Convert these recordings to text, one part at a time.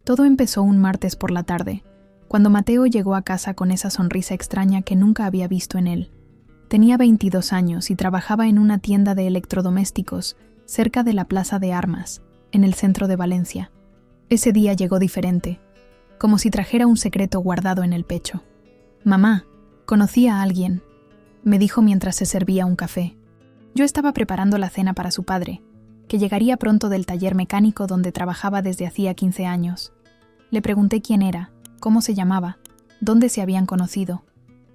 Todo empezó un martes por la tarde, cuando Mateo llegó a casa con esa sonrisa extraña que nunca había visto en él. Tenía 22 años y trabajaba en una tienda de electrodomésticos cerca de la Plaza de Armas, en el centro de Valencia. Ese día llegó diferente, como si trajera un secreto guardado en el pecho. «Mamá, conocí a alguien», me dijo mientras se servía un café. Yo estaba preparando la cena para su padre, que llegaría pronto del taller mecánico donde trabajaba desde hacía 15 años. Le pregunté quién era, cómo se llamaba, dónde se habían conocido.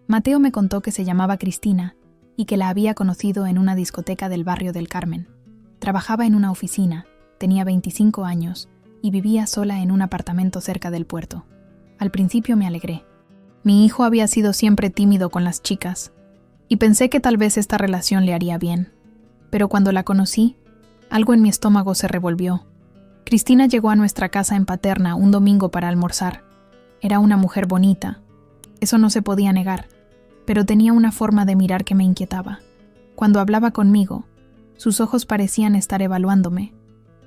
Mateo me contó que se llamaba Cristina y que la había conocido en una discoteca del barrio del Carmen. Trabajaba en una oficina, tenía 25 años y vivía sola en un apartamento cerca del puerto. Al principio me alegré. Mi hijo había sido siempre tímido con las chicas y pensé que tal vez esta relación le haría bien. Pero cuando la conocí, algo en mi estómago se revolvió. Cristina llegó a nuestra casa en Paterna un domingo para almorzar. Era una mujer bonita, eso no se podía negar, pero tenía una forma de mirar que me inquietaba. Cuando hablaba conmigo, sus ojos parecían estar evaluándome,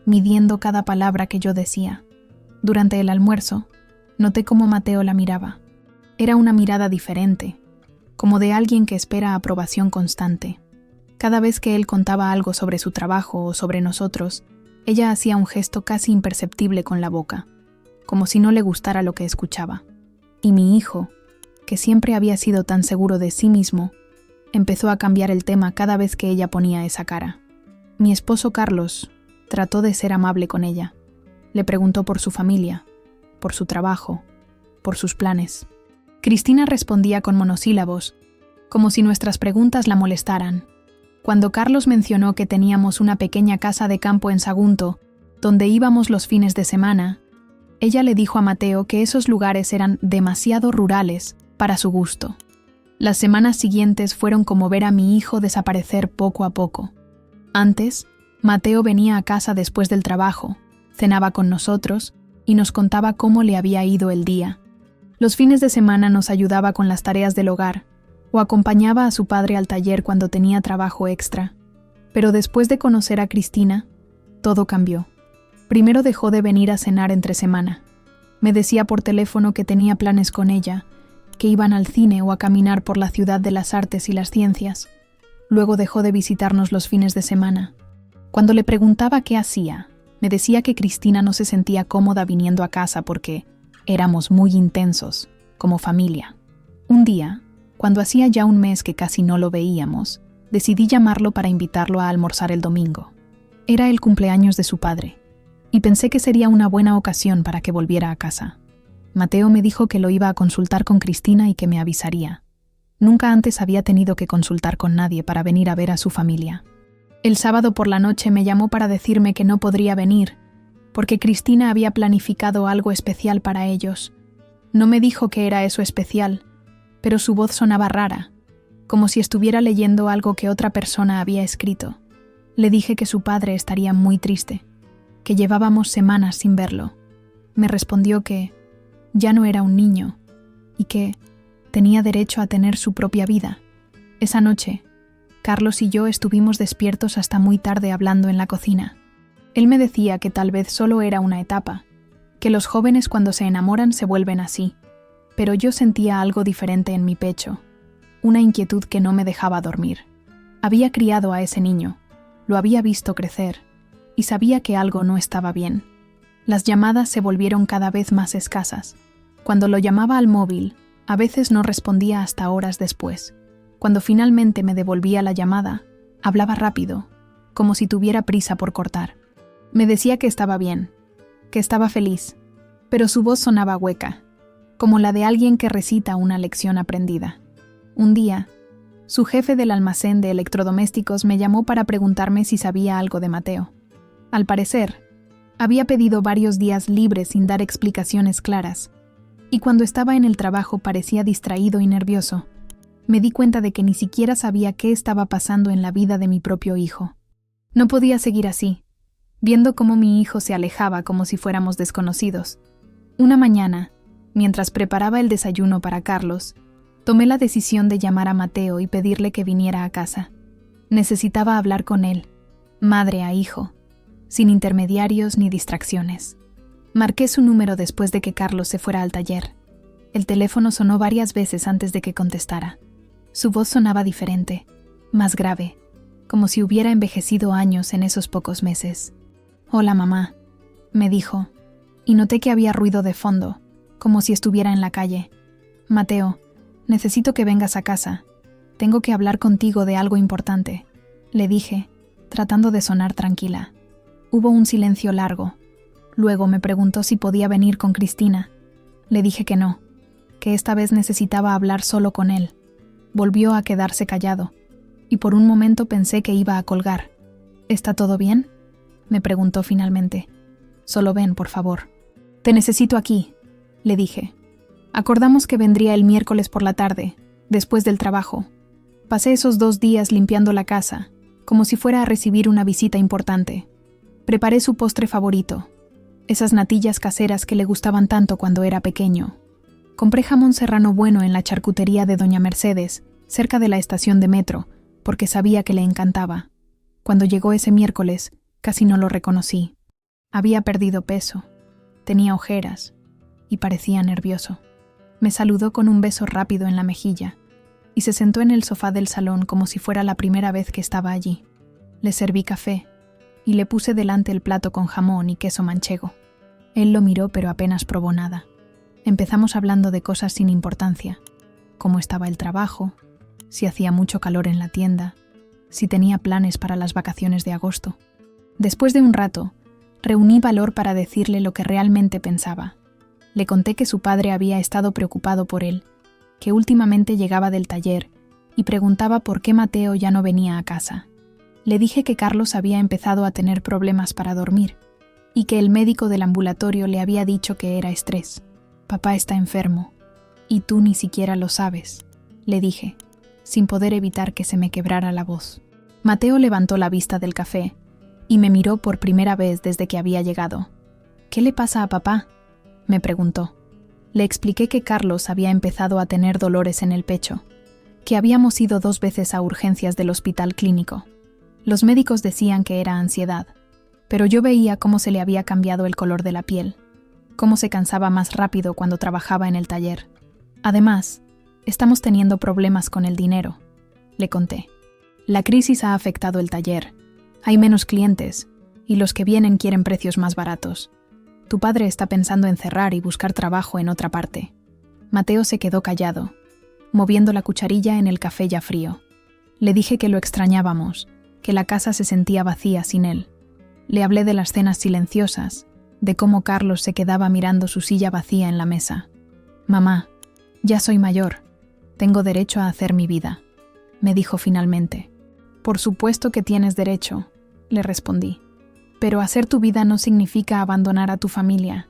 midiendo cada palabra que yo decía. Durante el almuerzo, noté cómo Mateo la miraba. Era una mirada diferente, como de alguien que espera aprobación constante. Cada vez que él contaba algo sobre su trabajo o sobre nosotros, ella hacía un gesto casi imperceptible con la boca, como si no le gustara lo que escuchaba. Y mi hijo, que siempre había sido tan seguro de sí mismo, empezó a cambiar el tema cada vez que ella ponía esa cara. Mi esposo Carlos trató de ser amable con ella. Le preguntó por su familia, por su trabajo, por sus planes. Cristina respondía con monosílabos, como si nuestras preguntas la molestaran. Cuando Carlos mencionó que teníamos una pequeña casa de campo en Sagunto, donde íbamos los fines de semana, ella le dijo a Mateo que esos lugares eran demasiado rurales para su gusto. Las semanas siguientes fueron como ver a mi hijo desaparecer poco a poco. Antes, Mateo venía a casa después del trabajo, cenaba con nosotros y nos contaba cómo le había ido el día. Los fines de semana nos ayudaba con las tareas del hogar o acompañaba a su padre al taller cuando tenía trabajo extra. Pero después de conocer a Cristina, todo cambió. Primero dejó de venir a cenar entre semana. Me decía por teléfono que tenía planes con ella, que iban al cine o a caminar por la ciudad de las artes y las ciencias. Luego dejó de visitarnos los fines de semana. Cuando le preguntaba qué hacía, me decía que Cristina no se sentía cómoda viniendo a casa porque éramos muy intensos, como familia. Un día, cuando hacía ya un mes que casi no lo veíamos, decidí llamarlo para invitarlo a almorzar el domingo. Era el cumpleaños de su padre, y pensé que sería una buena ocasión para que volviera a casa. Mateo me dijo que lo iba a consultar con Cristina y que me avisaría. Nunca antes había tenido que consultar con nadie para venir a ver a su familia. El sábado por la noche me llamó para decirme que no podría venir, porque Cristina había planificado algo especial para ellos. No me dijo qué era eso especial, pero su voz sonaba rara, como si estuviera leyendo algo que otra persona había escrito. Le dije que su padre estaría muy triste, que llevábamos semanas sin verlo. Me respondió que ya no era un niño y que tenía derecho a tener su propia vida. Esa noche, Carlos y yo estuvimos despiertos hasta muy tarde hablando en la cocina. Él me decía que tal vez solo era una etapa, que los jóvenes cuando se enamoran se vuelven así, pero yo sentía algo diferente en mi pecho, una inquietud que no me dejaba dormir. Había criado a ese niño, lo había visto crecer, y sabía que algo no estaba bien. Las llamadas se volvieron cada vez más escasas. Cuando lo llamaba al móvil, a veces no respondía hasta horas después. Cuando finalmente me devolvía la llamada, hablaba rápido, como si tuviera prisa por cortar. Me decía que estaba bien, que estaba feliz, pero su voz sonaba hueca, como la de alguien que recita una lección aprendida. Un día, su jefe del almacén de electrodomésticos me llamó para preguntarme si sabía algo de Mateo. Al parecer, había pedido varios días libres sin dar explicaciones claras, y cuando estaba en el trabajo parecía distraído y nervioso. Me di cuenta de que ni siquiera sabía qué estaba pasando en la vida de mi propio hijo. No podía seguir así, viendo cómo mi hijo se alejaba como si fuéramos desconocidos. Una mañana, mientras preparaba el desayuno para Carlos, tomé la decisión de llamar a Mateo y pedirle que viniera a casa. Necesitaba hablar con él, madre a hijo, sin intermediarios ni distracciones. Marqué su número después de que Carlos se fuera al taller. El teléfono sonó varias veces antes de que contestara. Su voz sonaba diferente, más grave, como si hubiera envejecido años en esos pocos meses. «Hola, mamá», me dijo, y noté que había ruido de fondo, como si estuviera en la calle. «Mateo, necesito que vengas a casa. Tengo que hablar contigo de algo importante», le dije, tratando de sonar tranquila. Hubo un silencio largo. Luego me preguntó si podía venir con Cristina. Le dije que no, que esta vez necesitaba hablar solo con él. Volvió a quedarse callado, y por un momento pensé que iba a colgar. «¿Está todo bien?», me preguntó finalmente. «Solo ven, por favor». «Te necesito aquí», le dije. Acordamos que vendría el miércoles por la tarde, después del trabajo. Pasé esos 2 días limpiando la casa, como si fuera a recibir una visita importante. Preparé su postre favorito, esas natillas caseras que le gustaban tanto cuando era pequeño. Compré jamón serrano bueno en la charcutería de Doña Mercedes, cerca de la estación de metro, porque sabía que le encantaba. Cuando llegó ese miércoles, casi no lo reconocí. Había perdido peso, tenía ojeras y parecía nervioso. Me saludó con un beso rápido en la mejilla y se sentó en el sofá del salón como si fuera la primera vez que estaba allí. Le serví café y le puse delante el plato con jamón y queso manchego. Él lo miró pero apenas probó nada. Empezamos hablando de cosas sin importancia, cómo estaba el trabajo, si hacía mucho calor en la tienda, si tenía planes para las vacaciones de agosto. Después de un rato, reuní valor para decirle lo que realmente pensaba. Le conté que su padre había estado preocupado por él, que últimamente llegaba del taller y preguntaba por qué Mateo ya no venía a casa. Le dije que Carlos había empezado a tener problemas para dormir y que el médico del ambulatorio le había dicho que era estrés. «Papá está enfermo, y tú ni siquiera lo sabes», le dije, sin poder evitar que se me quebrara la voz. Mateo levantó la vista del café y me miró por primera vez desde que había llegado. «¿Qué le pasa a papá?», me preguntó. Le expliqué que Carlos había empezado a tener dolores en el pecho, que habíamos ido 2 veces a urgencias del hospital clínico. Los médicos decían que era ansiedad, pero yo veía cómo se le había cambiado el color de la piel, cómo se cansaba más rápido cuando trabajaba en el taller. Además, estamos teniendo problemas con el dinero, le conté. La crisis ha afectado el taller. Hay menos clientes, y los que vienen quieren precios más baratos. Tu padre está pensando en cerrar y buscar trabajo en otra parte. Mateo se quedó callado, moviendo la cucharilla en el café ya frío. Le dije que lo extrañábamos, que la casa se sentía vacía sin él. Le hablé de las cenas silenciosas, de cómo Carlos se quedaba mirando su silla vacía en la mesa. «Mamá, ya soy mayor. Tengo derecho a hacer mi vida», me dijo finalmente. «Por supuesto que tienes derecho», le respondí. «Pero hacer tu vida no significa abandonar a tu familia.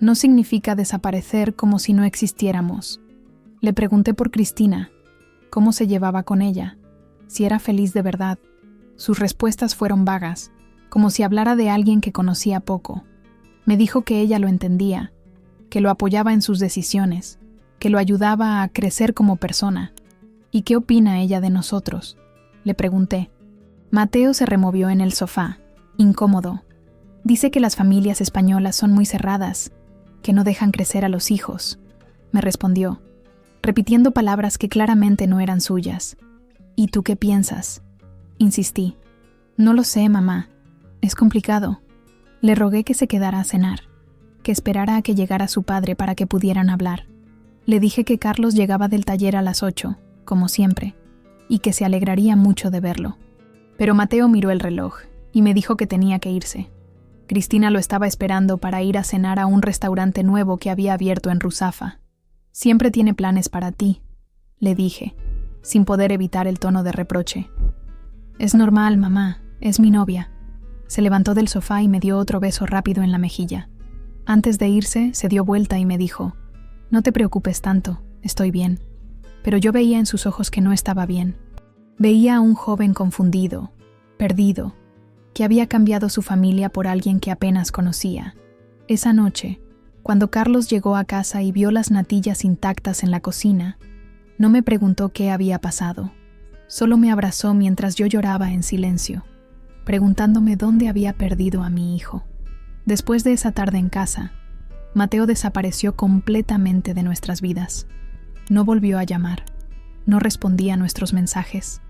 No significa desaparecer como si no existiéramos». Le pregunté por Cristina, cómo se llevaba con ella, si era feliz de verdad. Sus respuestas fueron vagas, como si hablara de alguien que conocía poco. Me dijo que ella lo entendía, que lo apoyaba en sus decisiones, que lo ayudaba a crecer como persona. «¿Y qué opina ella de nosotros?», le pregunté. Mateo se removió en el sofá, incómodo. Dice que las familias españolas son muy cerradas, que no dejan crecer a los hijos, me respondió, repitiendo palabras que claramente no eran suyas. «¿Y tú qué piensas?», insistí. «No lo sé, mamá. Es complicado». Le rogué que se quedara a cenar, que esperara a que llegara su padre para que pudieran hablar. Le dije que Carlos llegaba del taller a las 8, como siempre, y que se alegraría mucho de verlo. Pero Mateo miró el reloj y me dijo que tenía que irse. Cristina lo estaba esperando para ir a cenar a un restaurante nuevo que había abierto en Ruzafa. «Siempre tiene planes para ti», le dije, sin poder evitar el tono de reproche. «Es normal, mamá, es mi novia». Se levantó del sofá y me dio otro beso rápido en la mejilla. Antes de irse, se dio vuelta y me dijo: «No te preocupes tanto, estoy bien». Pero yo veía en sus ojos que no estaba bien. Veía a un joven confundido, perdido, que había cambiado su familia por alguien que apenas conocía. Esa noche, cuando Carlos llegó a casa y vio las natillas intactas en la cocina, no me preguntó qué había pasado. Solo me abrazó mientras yo lloraba en silencio, preguntándome dónde había perdido a mi hijo. Después de esa tarde en casa, Mateo desapareció completamente de nuestras vidas. No volvió a llamar, no respondía a nuestros mensajes,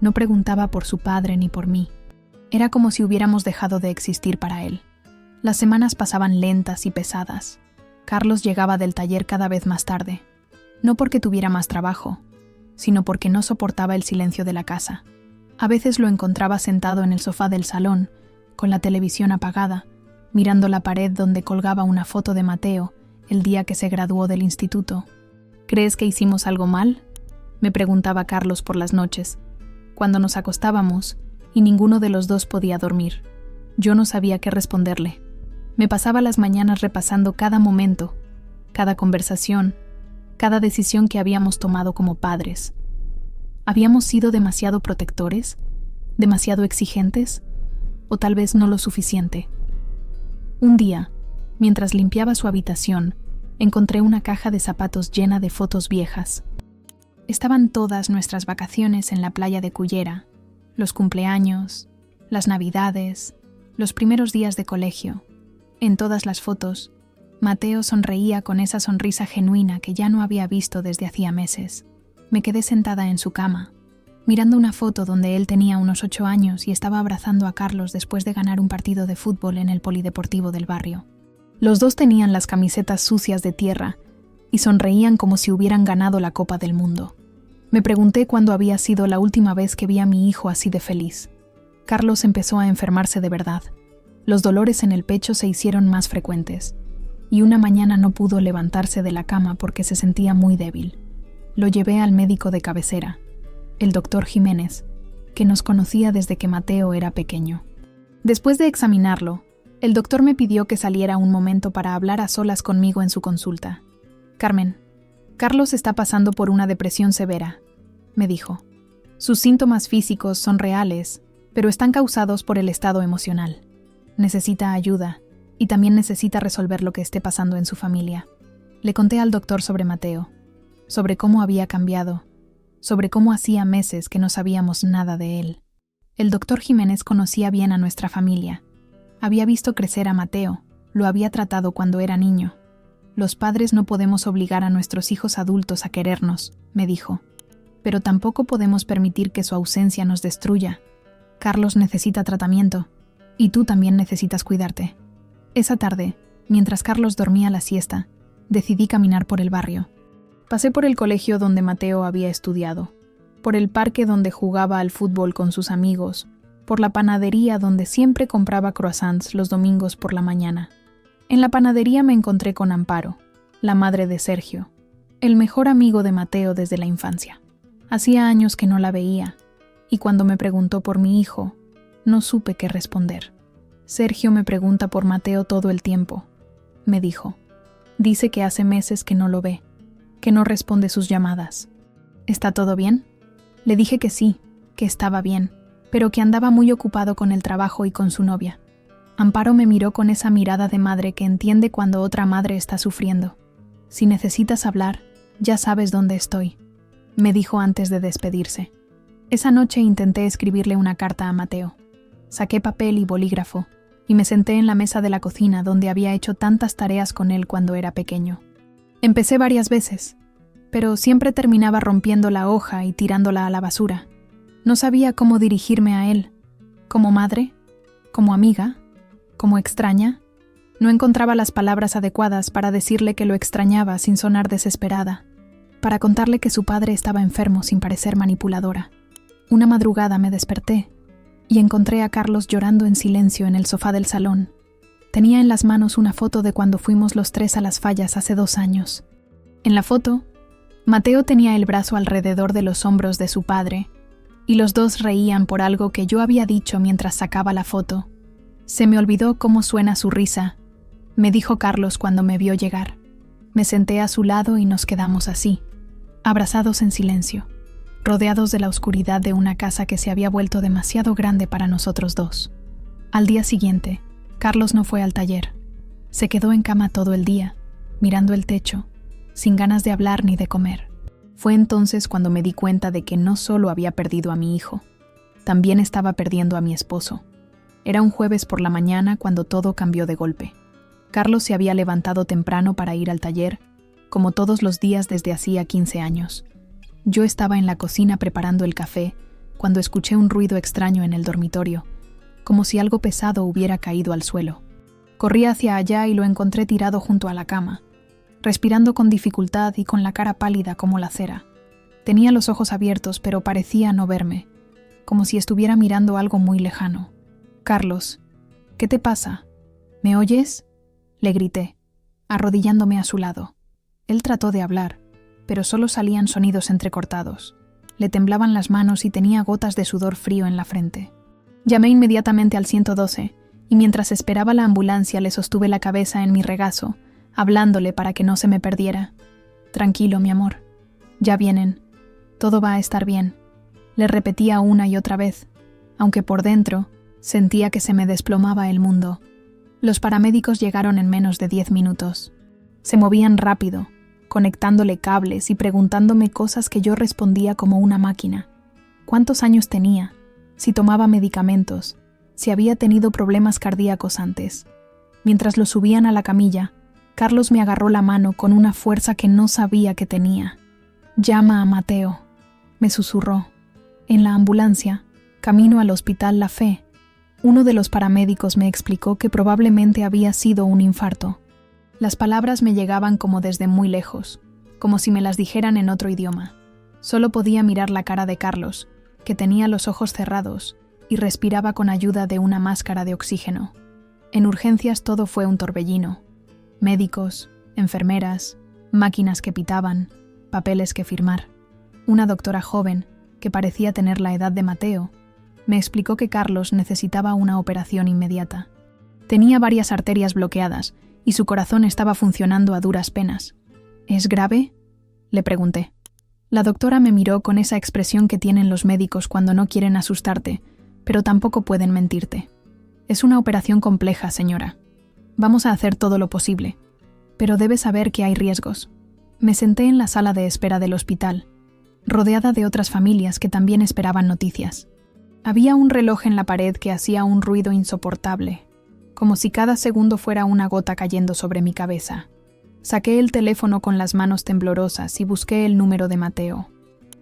no preguntaba por su padre ni por mí. Era como si hubiéramos dejado de existir para él. Las semanas pasaban lentas y pesadas. Carlos llegaba del taller cada vez más tarde, no porque tuviera más trabajo, sino porque no soportaba el silencio de la casa. A veces lo encontraba sentado en el sofá del salón, con la televisión apagada, mirando la pared donde colgaba una foto de Mateo el día que se graduó del instituto. ¿Crees que hicimos algo mal?, me preguntaba Carlos por las noches, cuando nos acostábamos y ninguno de los dos podía dormir. Yo no sabía qué responderle. Me pasaba las mañanas repasando cada momento, cada conversación, cada decisión que habíamos tomado como padres. ¿Habíamos sido demasiado protectores? ¿Demasiado exigentes? ¿O tal vez no lo suficiente? Un día, mientras limpiaba su habitación, encontré una caja de zapatos llena de fotos viejas. Estaban todas nuestras vacaciones en la playa de Cullera, los cumpleaños, las navidades, los primeros días de colegio. En todas las fotos, Mateo sonreía con esa sonrisa genuina que ya no había visto desde hacía meses. Me quedé sentada en su cama, mirando una foto donde él tenía unos 8 años y estaba abrazando a Carlos después de ganar un partido de fútbol en el polideportivo del barrio. Los dos tenían las camisetas sucias de tierra y sonreían como si hubieran ganado la Copa del Mundo. Me pregunté cuándo había sido la última vez que vi a mi hijo así de feliz. Carlos empezó a enfermarse de verdad. Los dolores en el pecho se hicieron más frecuentes, y una mañana no pudo levantarse de la cama porque se sentía muy débil. Lo llevé al médico de cabecera, el doctor Jiménez, que nos conocía desde que Mateo era pequeño. Después de examinarlo, el doctor me pidió que saliera un momento para hablar a solas conmigo en su consulta. «Carmen, Carlos está pasando por una depresión severa», me dijo. «Sus síntomas físicos son reales, pero están causados por el estado emocional. Necesita ayuda y también necesita resolver lo que esté pasando en su familia». Le conté al doctor sobre Mateo, sobre cómo había cambiado, sobre cómo hacía meses que no sabíamos nada de él. El doctor Jiménez conocía bien a nuestra familia. Había visto crecer a Mateo, lo había tratado cuando era niño. «Los padres no podemos obligar a nuestros hijos adultos a querernos», me dijo, «pero tampoco podemos permitir que su ausencia nos destruya. Carlos necesita tratamiento, y tú también necesitas cuidarte». Esa tarde, mientras Carlos dormía la siesta, decidí caminar por el barrio. Pasé por el colegio donde Mateo había estudiado, por el parque donde jugaba al fútbol con sus amigos, por la panadería donde siempre compraba croissants los domingos por la mañana. En la panadería me encontré con Amparo, la madre de Sergio, el mejor amigo de Mateo desde la infancia. Hacía años que no la veía, y cuando me preguntó por mi hijo, no supe qué responder. «Sergio me pregunta por Mateo todo el tiempo», me dijo. «Dice que hace meses que no lo ve, que no responde sus llamadas». «¿Está todo bien?». Le dije que sí, que estaba bien, pero que andaba muy ocupado con el trabajo y con su novia. Amparo me miró con esa mirada de madre que entiende cuando otra madre está sufriendo. «Si necesitas hablar, ya sabes dónde estoy», me dijo antes de despedirse. Esa noche intenté escribirle una carta a Mateo. Saqué papel y bolígrafo y me senté en la mesa de la cocina donde había hecho tantas tareas con él cuando era pequeño. Empecé varias veces, pero siempre terminaba rompiendo la hoja y tirándola a la basura. No sabía cómo dirigirme a él. ¿Como madre? ¿Como amiga? ¿Como extraña? No encontraba las palabras adecuadas para decirle que lo extrañaba sin sonar desesperada, para contarle que su padre estaba enfermo sin parecer manipuladora. Una madrugada me desperté y encontré a Carlos llorando en silencio en el sofá del salón. Tenía en las manos una foto de cuando fuimos los 3 a Las Fallas hace 2 años. En la foto, Mateo tenía el brazo alrededor de los hombros de su padre, y los dos reían por algo que yo había dicho mientras sacaba la foto. «Se me olvidó cómo suena su risa», me dijo Carlos cuando me vio llegar. Me senté a su lado y nos quedamos así, abrazados en silencio, rodeados de la oscuridad de una casa que se había vuelto demasiado grande para nosotros dos. Al día siguiente, Carlos no fue al taller. Se quedó en cama todo el día, mirando el techo, sin ganas de hablar ni de comer. Fue entonces cuando me di cuenta de que no solo había perdido a mi hijo, también estaba perdiendo a mi esposo. Era un jueves por la mañana cuando todo cambió de golpe. Carlos se había levantado temprano para ir al taller, como todos los días desde hacía 15 años. Yo estaba en la cocina preparando el café cuando escuché un ruido extraño en el dormitorio, como si algo pesado hubiera caído al suelo. Corrí hacia allá y lo encontré tirado junto a la cama, respirando con dificultad y con la cara pálida como la cera. Tenía los ojos abiertos, pero parecía no verme, como si estuviera mirando algo muy lejano. «Carlos, ¿qué te pasa? ¿Me oyes?», le grité, arrodillándome a su lado. Él trató de hablar, pero solo salían sonidos entrecortados. Le temblaban las manos y tenía gotas de sudor frío en la frente. Llamé inmediatamente al 112 y mientras esperaba la ambulancia le sostuve la cabeza en mi regazo, hablándole para que no se me perdiera. «Tranquilo, mi amor. Ya vienen. Todo va a estar bien», le repetía una y otra vez, aunque por dentro sentía que se me desplomaba el mundo. Los paramédicos llegaron en menos de 10 minutos. Se movían rápido, conectándole cables y preguntándome cosas que yo respondía como una máquina. ¿Cuántos años tenía? Si tomaba medicamentos, si había tenido problemas cardíacos antes. Mientras lo subían a la camilla, Carlos me agarró la mano con una fuerza que no sabía que tenía. «Llama a Mateo», me susurró. En la ambulancia, camino al hospital La Fe, uno de los paramédicos me explicó que probablemente había sido un infarto. Las palabras me llegaban como desde muy lejos, como si me las dijeran en otro idioma. Solo podía mirar la cara de Carlos, que tenía los ojos cerrados y respiraba con ayuda de una máscara de oxígeno. En urgencias todo fue un torbellino. Médicos, enfermeras, máquinas que pitaban, papeles que firmar. Una doctora joven, que parecía tener la edad de Mateo, me explicó que Carlos necesitaba una operación inmediata. Tenía varias arterias bloqueadas y su corazón estaba funcionando a duras penas. «¿Es grave?», le pregunté. La doctora me miró con esa expresión que tienen los médicos cuando no quieren asustarte, pero tampoco pueden mentirte. «Es una operación compleja, señora. Vamos a hacer todo lo posible, pero debe saber que hay riesgos». Me senté en la sala de espera del hospital, rodeada de otras familias que también esperaban noticias. Había un reloj en la pared que hacía un ruido insoportable, como si cada segundo fuera una gota cayendo sobre mi cabeza. Saqué el teléfono con las manos temblorosas y busqué el número de Mateo.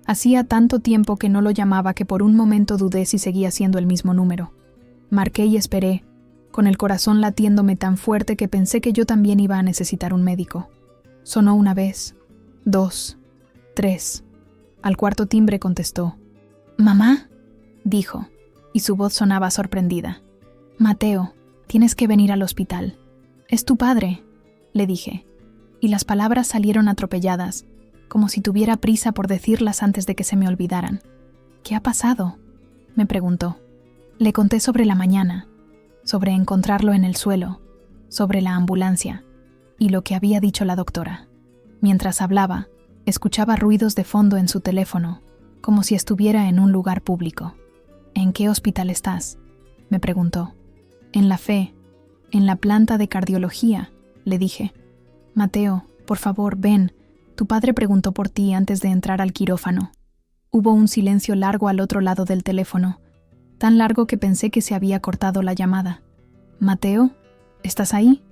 Hacía tanto tiempo que no lo llamaba que por un momento dudé si seguía siendo el mismo número. Marqué y esperé, con el corazón latiéndome tan fuerte que pensé que yo también iba a necesitar un médico. Sonó una vez, 2, 3. Al cuarto timbre contestó. «¿Mamá?», dijo, y su voz sonaba sorprendida. «Mateo, tienes que venir al hospital. Es tu padre», le dije, y las palabras salieron atropelladas, como si tuviera prisa por decirlas antes de que se me olvidaran. «¿Qué ha pasado?», me preguntó. Le conté sobre la mañana, sobre encontrarlo en el suelo, sobre la ambulancia y lo que había dicho la doctora. Mientras hablaba, escuchaba ruidos de fondo en su teléfono, como si estuviera en un lugar público. «¿En qué hospital estás?», me preguntó. «En La Fe, en la planta de cardiología», le dije. «Mateo, por favor, ven. Tu padre preguntó por ti antes de entrar al quirófano». Hubo un silencio largo al otro lado del teléfono, tan largo que pensé que se había cortado la llamada. «Mateo, ¿estás ahí?».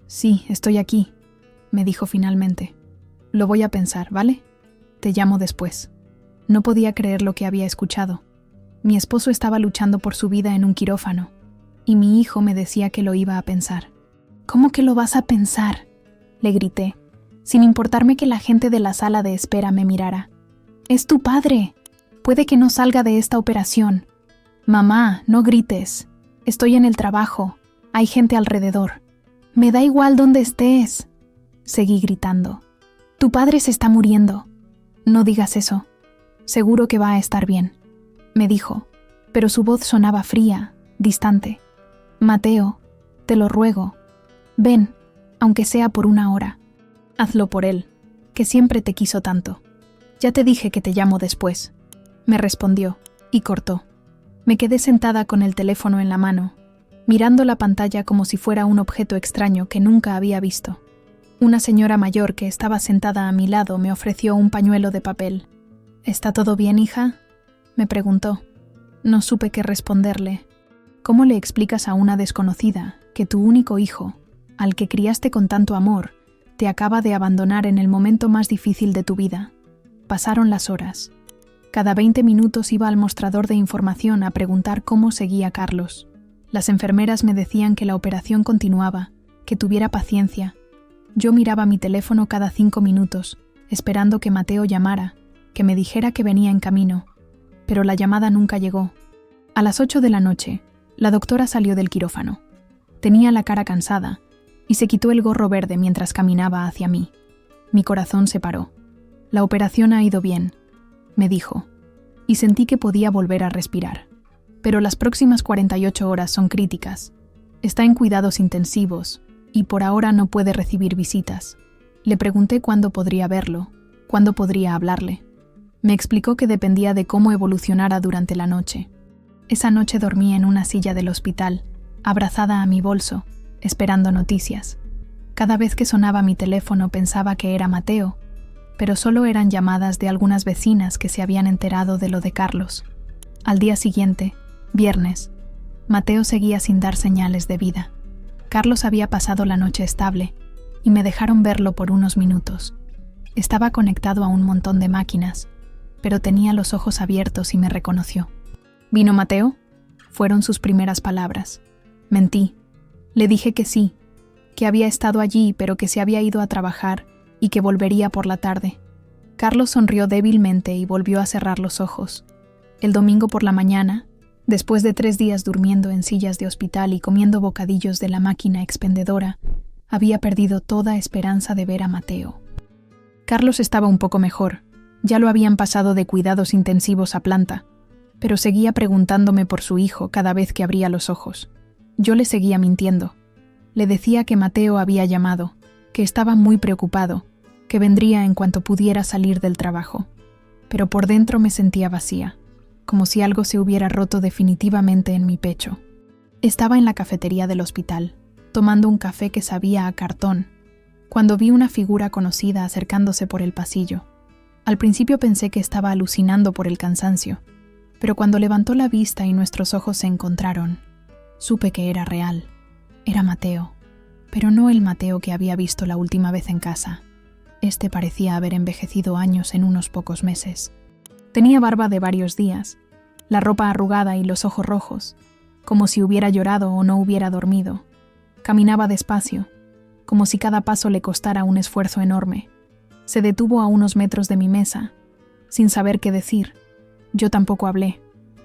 «Sí, estoy aquí», me dijo finalmente. «Lo voy a pensar, ¿vale? Te llamo después». No podía creer lo que había escuchado. Mi esposo estaba luchando por su vida en un quirófano, y mi hijo me decía que lo iba a pensar. «¿Cómo que lo vas a pensar?», le grité, sin importarme que la gente de la sala de espera me mirara. «Es tu padre. Puede que no salga de esta operación». «Mamá, no grites. Estoy en el trabajo. Hay gente alrededor». «Me da igual dónde estés», seguí gritando. «Tu padre se está muriendo». «No digas eso. Seguro que va a estar bien», me dijo, pero su voz sonaba fría, distante. «Mateo, te lo ruego. Ven, aunque sea por una hora. Hazlo por él, que siempre te quiso tanto. Ya te dije que te llamo después», me respondió, y cortó. Me quedé sentada con el teléfono en la mano, mirando la pantalla como si fuera un objeto extraño que nunca había visto. Una señora mayor que estaba sentada a mi lado me ofreció un pañuelo de papel. «¿Está todo bien, hija?», me preguntó. No supe qué responderle. ¿Cómo le explicas a una desconocida que tu único hijo, al que criaste con tanto amor, te acaba de abandonar en el momento más difícil de tu vida? Pasaron las horas. Cada 20 minutos iba al mostrador de información a preguntar cómo seguía Carlos. Las enfermeras me decían que la operación continuaba, que tuviera paciencia. Yo miraba mi teléfono cada 5 minutos, esperando que Mateo llamara, que me dijera que venía en camino. Pero la llamada nunca llegó. A las 8 de la noche, la doctora salió del quirófano. Tenía la cara cansada y se quitó el gorro verde mientras caminaba hacia mí. Mi corazón se paró. La operación ha ido bien, me dijo, y sentí que podía volver a respirar. Pero las próximas 48 horas son críticas. Está en cuidados intensivos y por ahora no puede recibir visitas. Le pregunté cuándo podría verlo, cuándo podría hablarle. Me explicó que dependía de cómo evolucionara durante la noche. Esa noche dormí en una silla del hospital, abrazada a mi bolso, esperando noticias. Cada vez que sonaba mi teléfono pensaba que era Mateo, pero solo eran llamadas de algunas vecinas que se habían enterado de lo de Carlos. Al día siguiente, viernes, Mateo seguía sin dar señales de vida. Carlos había pasado la noche estable y me dejaron verlo por unos minutos. Estaba conectado a un montón de máquinas, pero tenía los ojos abiertos y me reconoció. ¿Vino Mateo?, fueron sus primeras palabras. Mentí. Le dije que sí, que había estado allí pero que se había ido a trabajar y que volvería por la tarde. Carlos sonrió débilmente y volvió a cerrar los ojos. El domingo por la mañana, después de 3 días durmiendo en sillas de hospital y comiendo bocadillos de la máquina expendedora, había perdido toda esperanza de ver a Mateo. Carlos estaba un poco mejor. Ya lo habían pasado de cuidados intensivos a planta, pero seguía preguntándome por su hijo cada vez que abría los ojos. Yo le seguía mintiendo. Le decía que Mateo había llamado, que estaba muy preocupado, que vendría en cuanto pudiera salir del trabajo. Pero por dentro me sentía vacía, como si algo se hubiera roto definitivamente en mi pecho. Estaba en la cafetería del hospital, tomando un café que sabía a cartón, cuando vi una figura conocida acercándose por el pasillo. Al principio pensé que estaba alucinando por el cansancio, pero cuando levantó la vista y nuestros ojos se encontraron, supe que era real. Era Mateo, pero no el Mateo que había visto la última vez en casa. Este parecía haber envejecido años en unos pocos meses. Tenía barba de varios días, la ropa arrugada y los ojos rojos, como si hubiera llorado o no hubiera dormido. Caminaba despacio, como si cada paso le costara un esfuerzo enorme. Se detuvo a unos metros de mi mesa, sin saber qué decir. Yo tampoco hablé,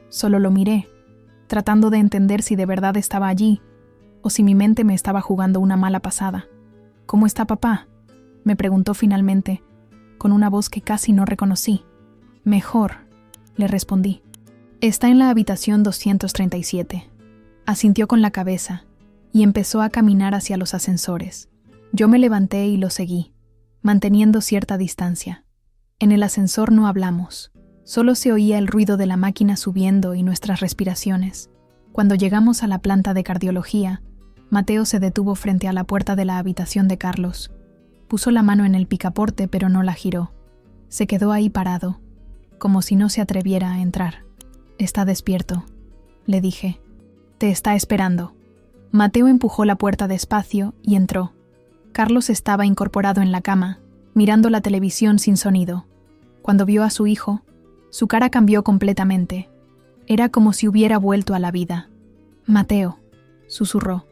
solo lo miré, tratando de entender si de verdad estaba allí o si mi mente me estaba jugando una mala pasada. ¿Cómo está papá?, me preguntó finalmente, con una voz que casi no reconocí. Mejor, le respondí. Está en la habitación 237. Asintió con la cabeza y empezó a caminar hacia los ascensores. Yo me levanté y lo seguí, manteniendo cierta distancia. En el ascensor no hablamos. Solo se oía el ruido de la máquina subiendo y nuestras respiraciones. Cuando llegamos a la planta de cardiología, Mateo se detuvo frente a la puerta de la habitación de Carlos. Puso la mano en el picaporte pero no la giró. Se quedó ahí parado, como si no se atreviera a entrar. «Está despierto», le dije. «Te está esperando». Mateo empujó la puerta despacio y entró. Carlos estaba incorporado en la cama, mirando la televisión sin sonido. Cuando vio a su hijo, su cara cambió completamente. Era como si hubiera vuelto a la vida. «Mateo», susurró.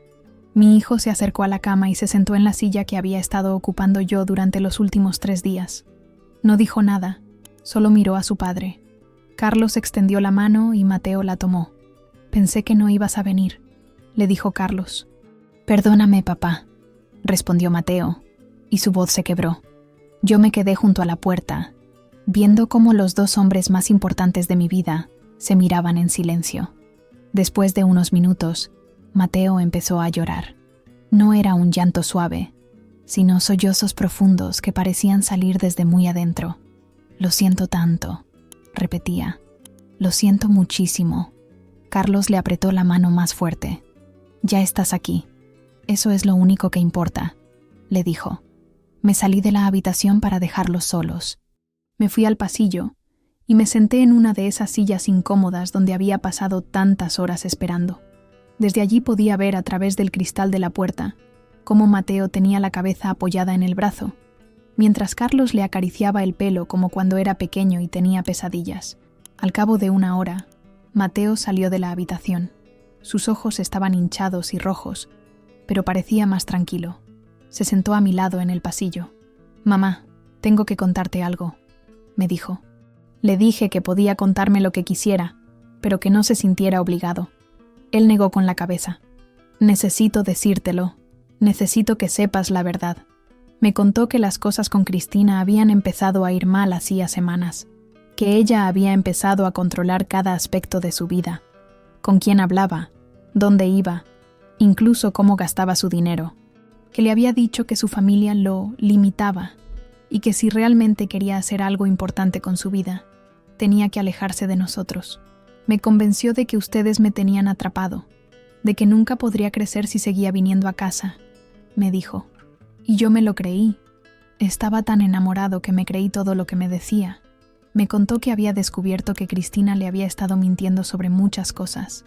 Mi hijo se acercó a la cama y se sentó en la silla que había estado ocupando yo durante los últimos 3 días. No dijo nada, solo miró a su padre. Carlos extendió la mano y Mateo la tomó. «Pensé que no ibas a venir», le dijo Carlos. «Perdóname, papá», respondió Mateo, y su voz se quebró. Yo me quedé junto a la puerta, viendo cómo los 2 hombres más importantes de mi vida se miraban en silencio. Después de unos minutos, Mateo empezó a llorar. No era un llanto suave, sino sollozos profundos que parecían salir desde muy adentro. «Lo siento tanto», repetía. «Lo siento muchísimo». Carlos le apretó la mano más fuerte. «Ya estás aquí. Eso es lo único que importa», le dijo. Me salí de la habitación para dejarlos solos. Me fui al pasillo y me senté en una de esas sillas incómodas donde había pasado tantas horas esperando. Desde allí podía ver a través del cristal de la puerta cómo Mateo tenía la cabeza apoyada en el brazo, mientras Carlos le acariciaba el pelo como cuando era pequeño y tenía pesadillas. Al cabo de 1 hora, Mateo salió de la habitación. Sus ojos estaban hinchados y rojos, pero parecía más tranquilo. Se sentó a mi lado en el pasillo. «Mamá, tengo que contarte algo», me dijo. Le dije que podía contarme lo que quisiera, pero que no se sintiera obligado. Él negó con la cabeza. «Necesito decírtelo. Necesito que sepas la verdad». Me contó que las cosas con Cristina habían empezado a ir mal hacía semanas, que ella había empezado a controlar cada aspecto de su vida, con quién hablaba, dónde iba, incluso cómo gastaba su dinero, que le había dicho que su familia lo limitaba y que si realmente quería hacer algo importante con su vida, tenía que alejarse de nosotros. Me convenció de que ustedes me tenían atrapado, de que nunca podría crecer si seguía viniendo a casa, me dijo. Y yo me lo creí. Estaba tan enamorado que me creí todo lo que me decía. Me contó que había descubierto que Cristina le había estado mintiendo sobre muchas cosas,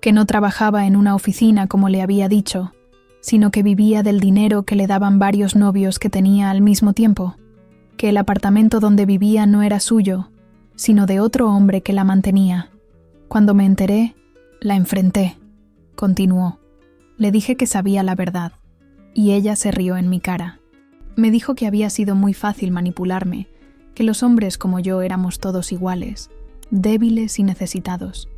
que no trabajaba en una oficina como le había dicho, sino que vivía del dinero que le daban varios novios que tenía al mismo tiempo, que el apartamento donde vivía no era suyo, sino de otro hombre que la mantenía. Cuando me enteré, la enfrenté, continuó. Le dije que sabía la verdad, y ella se rió en mi cara. Me dijo que había sido muy fácil manipularme, que los hombres como yo éramos todos iguales, débiles y necesitados.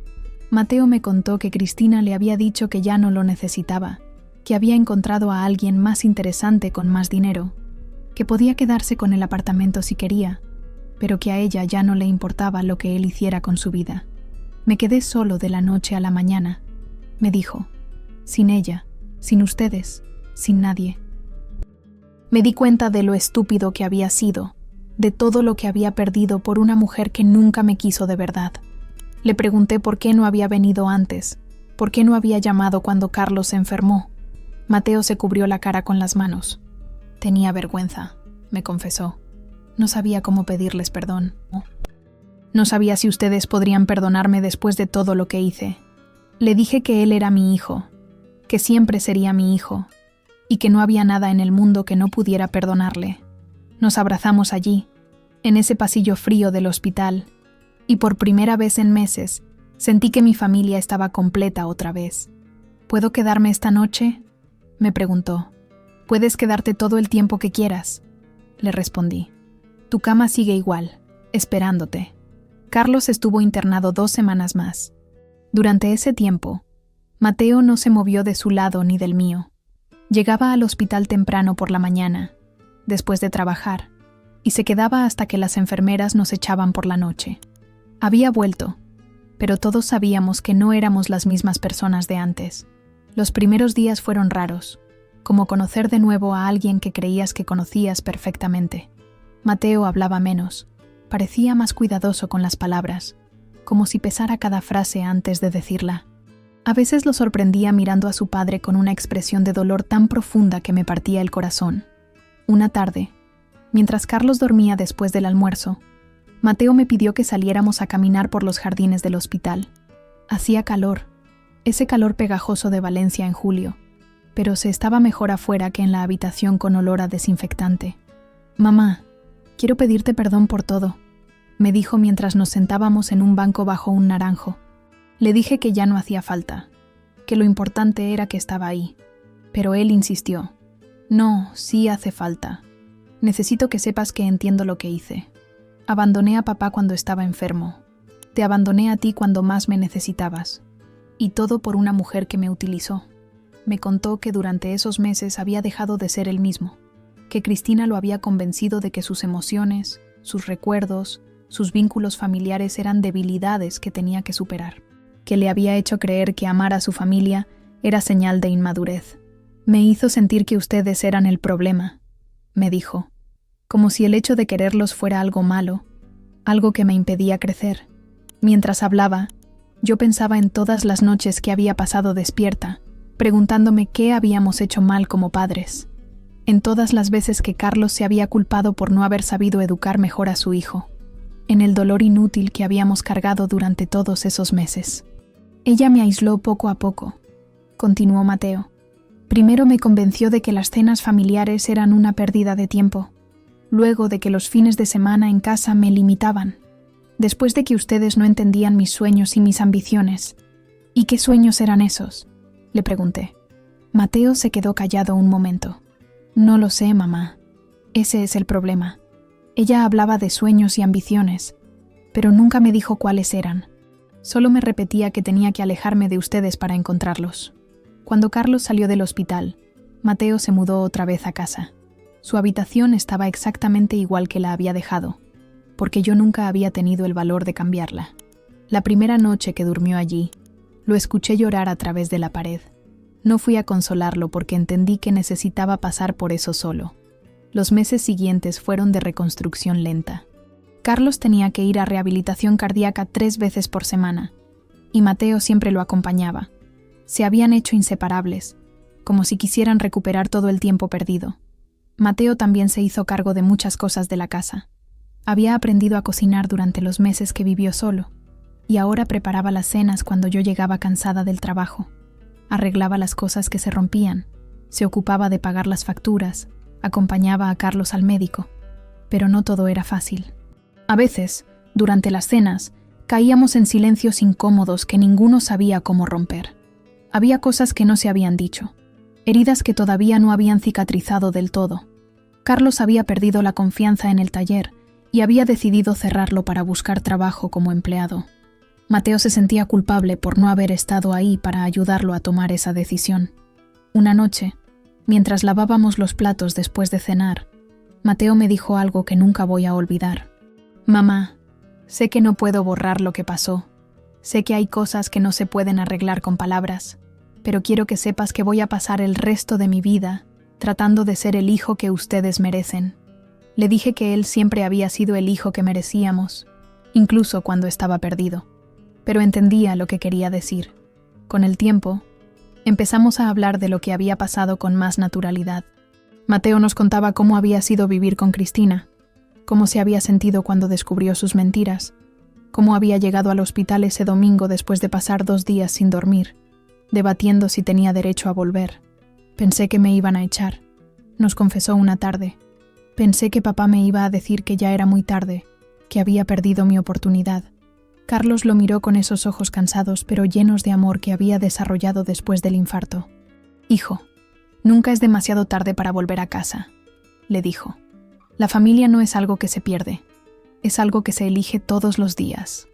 Mateo me contó que Cristina le había dicho que ya no lo necesitaba, que había encontrado a alguien más interesante con más dinero, que podía quedarse con el apartamento si quería, pero que a ella ya no le importaba lo que él hiciera con su vida. Me quedé solo de la noche a la mañana, me dijo, sin ella, sin ustedes, sin nadie. Me di cuenta de lo estúpido que había sido, de todo lo que había perdido por una mujer que nunca me quiso de verdad. Le pregunté por qué no había venido antes, por qué no había llamado cuando Carlos se enfermó. Mateo se cubrió la cara con las manos. Tenía vergüenza, me confesó. No sabía cómo pedirles perdón. No sabía si ustedes podrían perdonarme después de todo lo que hice. Le dije que él era mi hijo, que siempre sería mi hijo, y que no había nada en el mundo que no pudiera perdonarle. Nos abrazamos allí, en ese pasillo frío del hospital, y por primera vez en meses sentí que mi familia estaba completa otra vez. ¿Puedo quedarme esta noche?, me preguntó. «Puedes quedarte todo el tiempo que quieras», le respondí. «Tu cama sigue igual, esperándote». Carlos estuvo internado 2 semanas más. Durante ese tiempo, Mateo no se movió de su lado ni del mío. Llegaba al hospital temprano por la mañana, después de trabajar, y se quedaba hasta que las enfermeras nos echaban por la noche. Había vuelto, pero todos sabíamos que no éramos las mismas personas de antes. Los primeros días fueron raros, como conocer de nuevo a alguien que creías que conocías perfectamente. Mateo hablaba menos, parecía más cuidadoso con las palabras, como si pesara cada frase antes de decirla. A veces lo sorprendía mirando a su padre con una expresión de dolor tan profunda que me partía el corazón. Una tarde, mientras Carlos dormía después del almuerzo, Mateo me pidió que saliéramos a caminar por los jardines del hospital. Hacía calor, ese calor pegajoso de Valencia en julio, pero se estaba mejor afuera que en la habitación con olor a desinfectante. «Mamá, quiero pedirte perdón por todo», me dijo mientras nos sentábamos en un banco bajo un naranjo. Le dije que ya no hacía falta, que lo importante era que estaba ahí, pero él insistió. «No, sí hace falta. Necesito que sepas que entiendo lo que hice. Abandoné a papá cuando estaba enfermo. Te abandoné a ti cuando más me necesitabas. Y todo por una mujer que me utilizó». Me contó que durante esos meses había dejado de ser el mismo, que Cristina lo había convencido de que sus emociones, sus recuerdos, sus vínculos familiares eran debilidades que tenía que superar, que le había hecho creer que amar a su familia era señal de inmadurez. «Me hizo sentir que ustedes eran el problema», me dijo, como si el hecho de quererlos fuera algo malo, algo que me impedía crecer. Mientras hablaba, yo pensaba en todas las noches que había pasado despierta, preguntándome qué habíamos hecho mal como padres, en todas las veces que Carlos se había culpado por no haber sabido educar mejor a su hijo, en el dolor inútil que habíamos cargado durante todos esos meses. Ella me aisló poco a poco, continuó Mateo. Primero me convenció de que las cenas familiares eran una pérdida de tiempo, luego de que los fines de semana en casa me limitaban, después de que ustedes no entendían mis sueños y mis ambiciones. ¿Y qué sueños eran esos?, le pregunté. Mateo se quedó callado un momento. No lo sé, mamá. Ese es el problema. Ella hablaba de sueños y ambiciones, pero nunca me dijo cuáles eran. Solo me repetía que tenía que alejarme de ustedes para encontrarlos. Cuando Carlos salió del hospital, Mateo se mudó otra vez a casa. Su habitación estaba exactamente igual que la había dejado, porque yo nunca había tenido el valor de cambiarla. La primera noche que durmió allí, lo escuché llorar a través de la pared. No fui a consolarlo porque entendí que necesitaba pasar por eso solo. Los meses siguientes fueron de reconstrucción lenta. Carlos tenía que ir a rehabilitación cardíaca 3 veces por semana, y Mateo siempre lo acompañaba. Se habían hecho inseparables, como si quisieran recuperar todo el tiempo perdido. Mateo también se hizo cargo de muchas cosas de la casa. Había aprendido a cocinar durante los meses que vivió solo, y ahora preparaba las cenas cuando yo llegaba cansada del trabajo. Arreglaba las cosas que se rompían, se ocupaba de pagar las facturas, acompañaba a Carlos al médico. Pero no todo era fácil. A veces, durante las cenas, caíamos en silencios incómodos que ninguno sabía cómo romper. Había cosas que no se habían dicho, heridas que todavía no habían cicatrizado del todo. Carlos había perdido la confianza en el taller y había decidido cerrarlo para buscar trabajo como empleado. Mateo se sentía culpable por no haber estado ahí para ayudarlo a tomar esa decisión. Una noche, mientras lavábamos los platos después de cenar, Mateo me dijo algo que nunca voy a olvidar. Mamá, sé que no puedo borrar lo que pasó. Sé que hay cosas que no se pueden arreglar con palabras, pero quiero que sepas que voy a pasar el resto de mi vida tratando de ser el hijo que ustedes merecen. Le dije que él siempre había sido el hijo que merecíamos, incluso cuando estaba perdido, pero entendía lo que quería decir. Con el tiempo, empezamos a hablar de lo que había pasado con más naturalidad. Mateo nos contaba cómo había sido vivir con Cristina, cómo se había sentido cuando descubrió sus mentiras, cómo había llegado al hospital ese domingo después de pasar 2 días sin dormir, debatiendo si tenía derecho a volver. Pensé que me iban a echar, nos confesó una tarde. Pensé que papá me iba a decir que ya era muy tarde, que había perdido mi oportunidad. Carlos lo miró con esos ojos cansados pero llenos de amor que había desarrollado después del infarto. Hijo, nunca es demasiado tarde para volver a casa, le dijo. La familia no es algo que se pierde, es algo que se elige todos los días.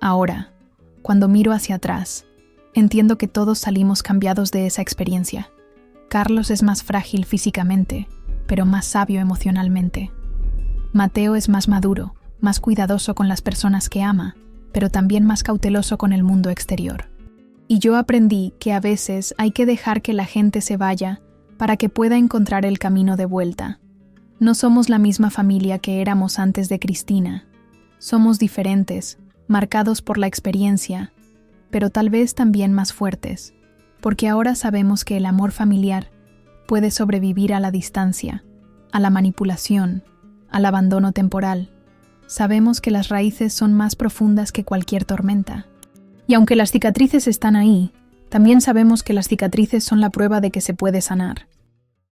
Ahora, cuando miro hacia atrás, entiendo que todos salimos cambiados de esa experiencia. Carlos es más frágil físicamente, pero más sabio emocionalmente. Mateo es más maduro, más cuidadoso con las personas que ama, pero también más cauteloso con el mundo exterior. Y yo aprendí que a veces hay que dejar que la gente se vaya para que pueda encontrar el camino de vuelta. No somos la misma familia que éramos antes de Cristina. Somos diferentes, marcados por la experiencia, pero tal vez también más fuertes, porque ahora sabemos que el amor familiar puede sobrevivir a la distancia, a la manipulación, al abandono temporal. Sabemos que las raíces son más profundas que cualquier tormenta. Y aunque las cicatrices están ahí, también sabemos que las cicatrices son la prueba de que se puede sanar.